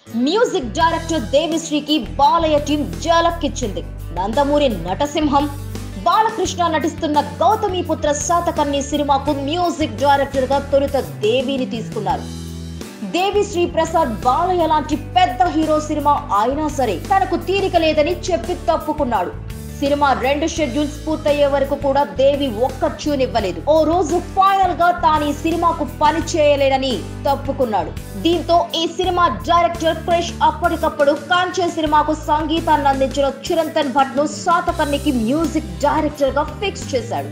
Music director దేవిశ్రీకి Balayya team జలక్కిచ్చింది. నందమూరి నటసింహం, బాలకృష్ణ నటిస్తున్న గౌతమిపుత్ర శాతకర్ణి సినిమాకు మ్యూజిక్ డైరెక్టర్ గా తొలుత దేవిని తీసుకున్నారు. దేవిశ్రీ ప్రసాద్ బాలయ్య లాంటి పెద్ద హీరో సినిమా అయినా సరే తనకు తీరిక లేదని చెప్పి తప్పుకున్నాడు. సినిమా 2 షెడ్యూల్స్ పూర్తయ్యే వరకు కూడా దేవి ఒక్క ట్యూన్ ఇవ్వలేదు. ఓ రోజు ఫైనల్ గా తాను ఈ సినిమాకు పని చేయలేనని తప్పుకున్నాడు. దీంతో ఈ సినిమా డైరెక్టర్ క్రిష్ అప్పటికప్పుడు కాంచే సినిమాకు సంగీతాన్ని అందించిన చిరంతన్ భట్ ను శాతకర్ణికి మ్యూజిక్ డైరెక్టర్ గా ఫిక్స్ చేశాడు.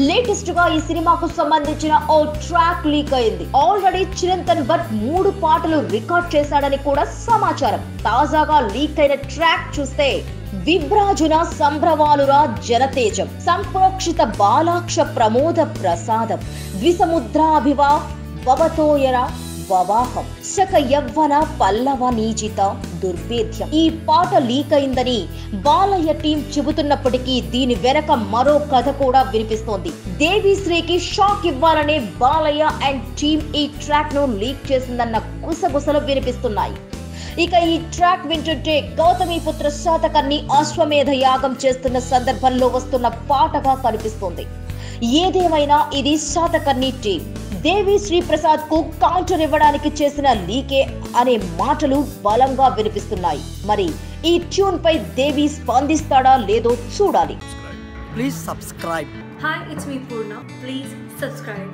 లేటెస్ట్ గా ఈ సినిమాకు సంబంధించిన ఓ ట్రాక్ లీక్ అయింది. ఆల్రెడీ చిరంతన్ భట్ 3 పాటలు రికార్డ్ చేశాడని కూడా సమాచారం. తాజాగా లీక్ అయిన ట్రాక్ చూస్తే విభ్రాజున సంభ్రమాలురా జనతేజం, సంప్రోక్షిత బాలాక్ష ప్రమోద ప్రసాదం, ద్విసముద్రాభివా భవతోయర వవాహం, శక యవ్వన పల్లవ నీజిత దుర్భేద్యం. ఈ పాట లీక్ అయిందని బాలయ్య టీం చెబుతున్నప్పటికీ దీని వెనక మరో కథ కూడా వినిపిస్తోంది. దేవిశ్రీకి షాక్ ఇవ్వాలనే బాలయ్య అండ్ టీం ఈ ట్రాక్ ను లీక్ చేసిందన్న గుసగుసలు వినిపిస్తున్నాయి. ఇక ఈ ట్రాక్ వింటుంటే గౌతమిపుత్ర శాతకర్ణి అశ్వమేధ యాగం చేస్తున్న సందర్భంలో వస్తున్న పాటగా కనిపిస్తుంది. ఏదేమైనా ఇది శాతకర్ణి టీం దేవిశ్రీ ప్రసాద్ కు కౌంటర్ ఇవ్వడానికి చేసిన లీకే అనే మాటలు బలంగా వినిపిస్తున్నాయి. మరి ఈ ట్యూన్ పై దేవి స్పందిస్తాడా లేదో చూడాలి. Please subscribe. Hi, it's me Purna. Please subscribe.